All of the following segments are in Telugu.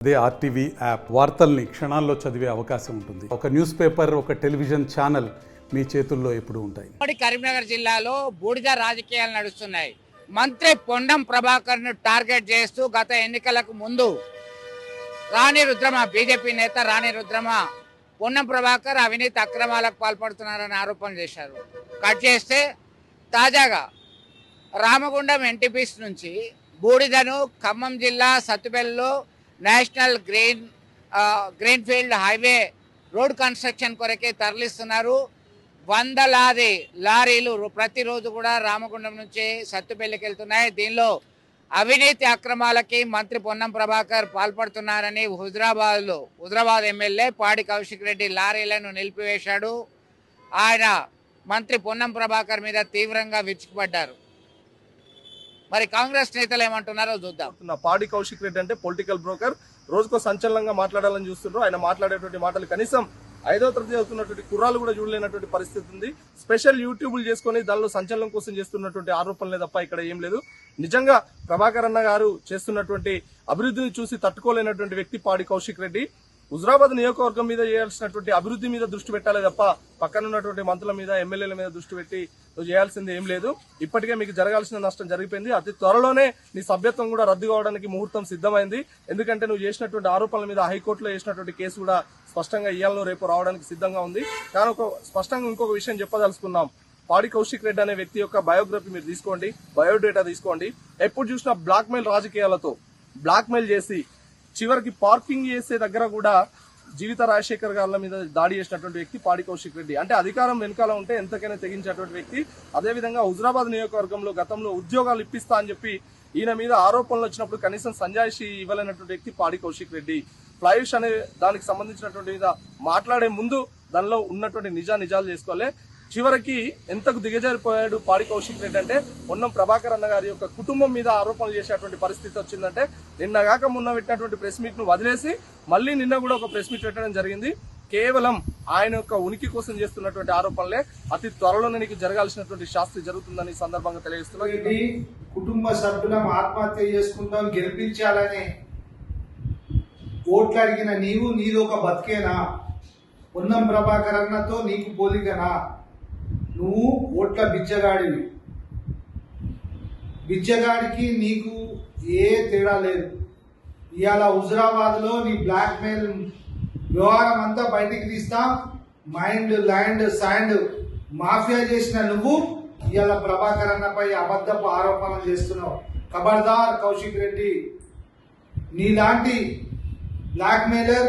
అదే ఆర్టీవీ యాప్ వార్తల్ని క్షణాల్లో చదివే అవకాశం ఉంటుంది. ఒక న్యూస్ పేపర్, ఒక టెలివిజన్ ఛానల్ మీ చేతుల్లో ఎప్పుడూ ఉంటాయి. కరీంనగర్ జిల్లాలో బూడిద రాజకీయాలు నడుస్తున్నాయి. మంత్రి పొన్నం ప్రభాకర్ ను టార్గెట్ చేస్తూ గత ఎన్నికలకు ముందు రాణి రుద్రమ, బీజేపీ నేత రాణి రుద్రమ పొన్నం ప్రభాకర్ అవినీతి అక్రమాలకు పాల్పడుతున్నారని ఆరోపణలు చేశారు. కట్ చేస్తే తాజాగా రామగుండం ఎన్టీపీసీ నుంచి బూడిదను ఖమ్మం జిల్లా సత్తుపల్లిలో national greenfield highway road construction కొరకే తరలిస్తున్నారు. వందలాది లారీలు ప్రతిరోజు కూడా రామగుండం నుంచి సత్తుపల్లికి వెళ్తున్నాయి. దీనిలో అవినీతి అక్రమాలకి మంత్రి పొన్నం ప్రభాకర్ పాల్పడుతున్నారని హుజరాబాద్ ఎమ్మెల్యే పాడి కౌశిక్ రెడ్డి లారీలను నిలిపివేశాడు. ఆయన మంత్రి పొన్నం ప్రభాకర్ మీద తీవ్రంగా విరుచుకుపడ్డారు. మరి కాంగ్రెస్ నేతలు ఏమంటున్నారో చూద్దాం. పాడి కౌశిక్ రెడ్డి అంటే పొలిటికల్ బ్రోకర్, రోజుకో సంచలనంగా మాట్లాడాలని చూస్తున్నారు. ఆయన మాట్లాడేటువంటి మాటలు కనీసం 5వ తరగతి చదువుతున్నటువంటి కుర్రాలు కూడా చూడలేనటువంటి పరిస్థితి ఉంది. స్పెషల్ యూట్యూబ్లు చేసుకుని దానిలో సంచలనం కోసం చేస్తున్నటువంటి ఆరోపణలే తప్ప ఇక్కడ ఏం లేదు. నిజంగా ప్రభాకర్ అన్న గారు చేస్తున్నటువంటి అభివృద్ధిని చూసి తట్టుకోలేనటువంటి వ్యక్తి పాడి కౌశిక్ రెడ్డి. హుజరాబాద్ నియోజకవర్గం మీద చేయాల్సినటువంటి అభివృద్ధి మీద దృష్టి పెట్టాలి తప్ప పక్కన ఉన్నటువంటి మంత్రుల మీద, ఎమ్మెల్యేల మీద దృష్టి పెట్టి నువ్వు చేయాల్సింది ఏం లేదు. ఇప్పటికే మీకు జరగాల్సిన నష్టం జరిగిపోయింది. అతి త్వరలోనే నీ సభ్యత్వం కూడా రద్దు కావడానికి ముహూర్తం సిద్ధమైంది. ఎందుకంటే నువ్వు చేసినటువంటి ఆరోపణల మీద హైకోర్టులో చేసినటువంటి కేసు కూడా స్పష్టంగా ఇయ్యాలను రేపు రావడానికి సిద్ధంగా ఉంది. కానీ స్పష్టంగా ఇంకొక విషయం చెప్పదలుచుకున్నాం. పాడి కౌశిక్ రెడ్డి అనే వ్యక్తి యొక్క బయోగ్రఫీ మీరు తీసుకోండి, బయోడేటా తీసుకోండి. ఎప్పుడు చూసినా బ్లాక్ మెయిల్ రాజకీయాలతో బ్లాక్ మెయిల్ చేసి చివరికి పార్కింగ్ చేసే దగ్గర కూడా జీవిత రాజశేఖర్ గారి మీద దాడి చేసినటువంటి వ్యక్తి పాడి కౌశిక్ రెడ్డి. అంటే అధికారం వెనకాల ఉంటే ఎంతకైనా తెగించేటువంటి వ్యక్తి. అదేవిధంగా హుజరాబాద్ నియోజకవర్గంలో గతంలో ఉద్యోగాలు ఇప్పిస్తా అని చెప్పి ఈయన మీద ఆరోపణలు వచ్చినప్పుడు కనీసం సంజాయిషి ఇవ్వలేనటువంటి వ్యక్తి పాడి కౌశిక్ రెడ్డి. ఫ్లైవిష్ అనే దానికి సంబంధించినటువంటి మీద మాట్లాడే ముందు దానిలో ఉన్నటువంటి నిజాలు చేసుకోవాలి. చివరికి ఎంతకు దిగజారిపోయాడు పాడి కౌశిక్ రెడ్డి అంటే పొన్నం ప్రభాకర్ అన్న గారి యొక్క కుటుంబం మీద ఆరోపణలు చేసేటువంటి పరిస్థితి వచ్చిందంటే నిన్నగాక మొన్న పెట్టినటువంటి ప్రెస్ మీట్ ను వదిలేసి మళ్ళీ నిన్న కూడా ఒక ప్రెస్ మీట్ పెట్టడం జరిగింది. కేవలం ఆయన యొక్క ఉనికి కోసం చేస్తున్నటువంటి ఆరోపణలే. అతి త్వరలోనే నీకు జరగాల్సినటువంటి శాస్త్రి జరుగుతుందని సందర్భంగా తెలియజేస్తున్నా. కుటుంబ సభ్యులం ఆత్మహత్య చేసుకుంటాం, గెలిపించాలని ఓట్లు అడిగిన నీవు నీదొక బతికేనా? పొన్నం ప్రభాకర్ అన్నతో నీకు పోలికనా? నువ్వు ఓట్ల బిచ్చగాడివి. బిచ్చగాడికి నీకు ఏ తేడా లేదు. ఇవాళ హుజరాబాద్ లో నీ బ్లాక్ మెయిల్ వ్యవహారం అంతా బయటికి తీస్తా. మైండ్, ల్యాండ్, శాండ్ మాఫియా చేసిన నువ్వు ఇవాళ ప్రభాకర్ అన్నపై అబద్ధపు ఆరోపణలు చేస్తున్నావు. ఖబర్దార్ కౌశిక్ రెడ్డి, నీలాంటి బ్లాక్ మెయిలర్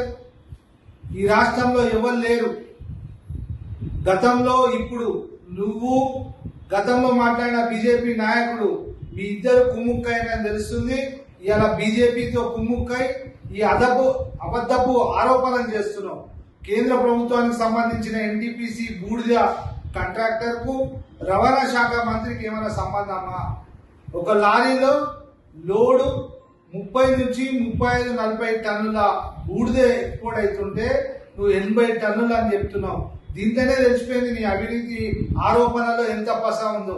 ఈ రాష్ట్రంలో ఎవరు లేరు. గతంలో, ఇప్పుడు నువ్వు గతంలో మాట్లాడిన బీజేపీ నాయకుడు, మీ ఇద్దరు కుమ్ముక్కైనని తెలుస్తుంది. ఇలా బీజేపీతో కుమ్ముక్కై ఈ అబద్ధపు ఆరోపణలు చేస్తున్నావు. కేంద్ర ప్రభుత్వానికి సంబంధించిన ఎన్టీపీసీ బూడిద కాంట్రాక్టర్ కు రవాణా శాఖ మంత్రికి ఏమైనా సంబంధమా? ఒక లారీలో లోడు 30 నుంచి 35, 40 టన్నుల బూడిదే ఎక్స్పోర్ట్ అవుతుంటే నువ్వు 80 టన్నులు అని చెప్తున్నావు. దీంతోనే తెలిసిపోయింది నీ అవినీతి ఆరోపణలో ఎంత పస ఉందో.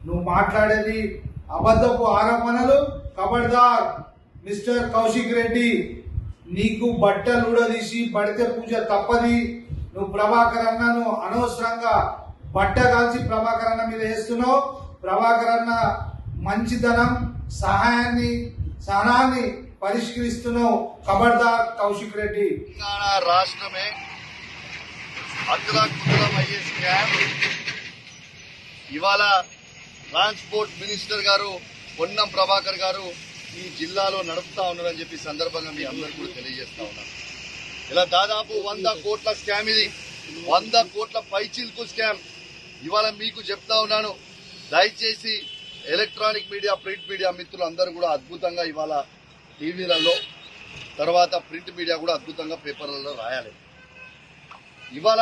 నువ్వు మాట్లాడేది అబద్ధపు ఆరోపణలు. ఖబర్దార్ మిస్టర్ కౌశిక్ రెడ్డి, నీకు బట్టలు ఊడదీసి పడితే పూజ తప్పది. నువ్వు ప్రభాకర్ అన్నను అనవసరంగా బట్ట కాల్చి ప్రభాకర్ అన్న మీద వేస్తున్నావు. ప్రభాకర్ అన్న మంచితనం, సహనాన్ని పరిష్కరిస్తున్నావు. ఖబర్దార్ కౌశిక్ రెడ్డి. రాష్ట్రమే అయ్యే స్కామ్ ఇవాళ ట్రాన్స్పోర్ట్ మినిస్టర్ గారు పొన్నం ప్రభాకర్ గారు ఈ జిల్లాలో నడుపుతా ఉన్నారని చెప్పి సందర్భంగా మీ అందరికీ కూడా తెలియజేస్తా ఉన్నాను. ఇలా దాదాపు 100 కోట్ల స్కామ్, ఇది 100 కోట్ల పైచిల్కు స్కామ్. ఇవాళ మీకు చెప్తా ఉన్నాను, దయచేసి ఎలక్ట్రానిక్ మీడియా, ప్రింట్ మీడియా మిత్రులు అందరూ కూడా అద్భుతంగా ఇవాళ టీవీలలో, తర్వాత ప్రింట్ మీడియా కూడా అద్భుతంగా పేపర్లలో రాయాలి. ఇవాళ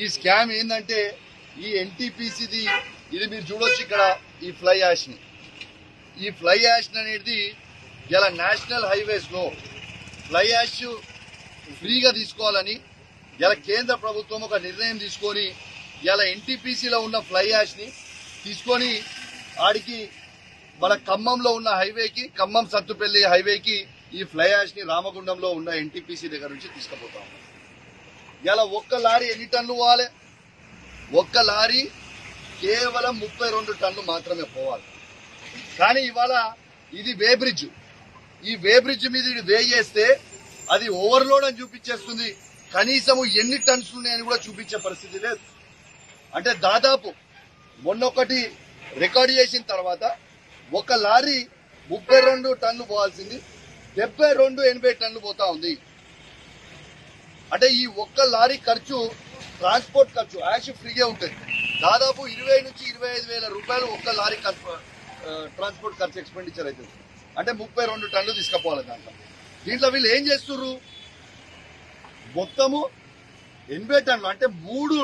ఈ స్కామ్ ఏంటంటే ఈ ఎన్టీపీసీది, ఇది మీరు చూడొచ్చు ఇక్కడ ఈ ఫ్లై యాష్ని. ఈ ఫ్లై యాష్ అనేది ఇలా నేషనల్ హైవేస్లో ఫ్లై యాష్ ఫ్రీగా తీసుకోవాలని ఇలా కేంద్ర ప్రభుత్వం ఒక నిర్ణయం తీసుకొని ఇలా ఎన్టీపీసీలో ఉన్న ఫ్లై యాష్ని తీసుకొని ఆడికి మన ఖమ్మంలో ఉన్న హైవేకి, ఖమ్మం సత్తుపల్లి హైవేకి ఈ ఫ్లై యాష్ ని రామగుండంలో ఉన్న ఎన్టీపీసీ దగ్గర నుంచి తీసుకుపోతా ఉన్నాం. ఇలా ఒక్క లారీ ఎన్ని టన్నులు పోవాలి? ఒక్క లారీ కేవలం 32 టన్నులు మాత్రమే పోవాలి. కానీ ఇవాళ ఇది వే బ్రిడ్జ్. ఈ వే బ్రిడ్జ్ మీద ఇది వే చేస్తే అది ఓవర్లోడ్ అని చూపించేస్తుంది. కనీసము ఎన్ని టన్స్ ఉన్నాయని కూడా చూపించే పరిస్థితి లేదు. అంటే దాదాపు మొన్నొకటి రికార్డు చేసిన తర్వాత ఒక లారీ 32 టన్నులు పోవాల్సింది 72-80 టన్నులు పోతా ఉంది. అంటే ఈ ఒక్క లారీ ఖర్చు, ట్రాన్స్పోర్ట్ ఖర్చు యాష్ ఫ్రీగా ఉంటుంది. దాదాపు 20 నుంచి 25 వేల రూపాయలు ఒక్క లారీ ట్రాన్స్పోర్ట్ ఖర్చు ఎక్స్పెండిచర్ అవుతుంది. అంటే 32 టన్నులు తీసుకుపోవాలి దాంట్లో. దీంట్లో వీళ్ళు ఏం చేస్తున్నారు? మొత్తము 80 టన్నులు అంటే 3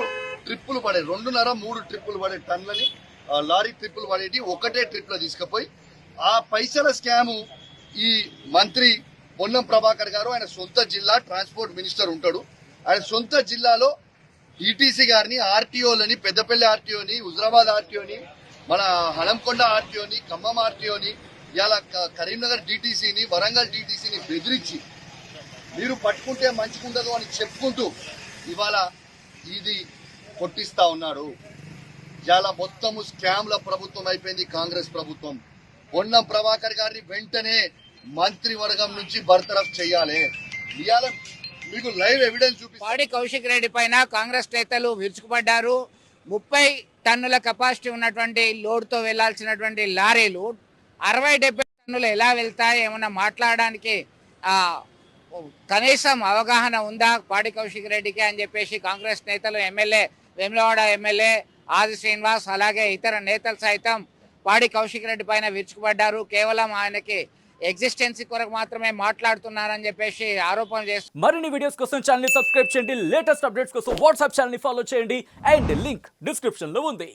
ట్రిప్పులు పడే 2.5-3 ట్రిప్పులు పడే టన్నులని లారీ ట్రిప్పులు పడేటి ఒకటే ట్రిప్ లో తీసుకుపోయి ఆ పైసల స్కాము ఈ మంత్రి పొన్నం ప్రభాకర్ గారు, ఆయన సొంత జిల్లా ట్రాన్స్పోర్ట్ మినిస్టర్ ఉంటాడు, ఆయన సొంత జిల్లాలో ఈటీసీ గారిని, ఆర్టీఓలని, పెద్దపల్లి ఆర్టీఓని, హుజరాబాద్ ఆర్టీఓని, మన హనంకొండ ఆర్టీఓని, ఖమ్మం ఆర్టీఓని, ఇలా కరీంనగర్ డీటీసీని, వరంగల్ డీటీసీని బెదిరించి మీరు పట్టుకుంటే మంచిగుండదు అని చెప్పుకుంటూ ఇవాళ ఇది కొట్టిస్తా ఉన్నాడు. ఇలా మొత్తము స్కామ్ల ప్రభుత్వం అయిపోయింది కాంగ్రెస్ ప్రభుత్వం. పొన్నం ప్రభాకర్ గారిని వెంటనే మంత్రివర్గం నుంచి బర్తరఫ్ చేయాలి. ఇవాళ మీకు లైవ్ ఎవిడెన్స్ చూపిస్తాను. పాడి కౌశిక్ రెడ్డి పైన కాంగ్రెస్ నేతలు విరుచుకుపడ్డారు. 30 టన్నుల కెపాసిటీ ఉన్నటువంటి లోడ్తో వెళ్లాల్సినటువంటి లారీలు 60-70 టన్నులు ఎలా వెళ్తాయి? ఏమన్నా మాట్లాడడానికి కనీసం అవగాహన ఉందా పాడి కౌశిక్ రెడ్డికి అని చెప్పేసి కాంగ్రెస్ నేతలు, ఎమ్మెల్యే వేములవాడ ఎమ్మెల్యే ఆది శ్రీనివాస్ అలాగే ఇతర నేతలు సైతం పాడి కౌశిక్ రెడ్డి పైన విరుచుకుపడ్డారు. కేవలం ఆయనకి ఎగ్జిస్టెన్సీ కొరకు మాత్రమే మాట్లాడుతున్నారని చెప్పేసి ఆరోపణ చేస్తున్నారు. మరిన్ని వీడియోస్ కోసం ఛానల్ ని సబ్స్క్రైబ్ చేయండి. లేటెస్ట్ అప్డేట్స్ కోసం వాట్సాప్ ఛానల్ ని ఫాలో చేయండి. అండ్ లింక్ డిస్క్రిప్షన్ లో ఉంది.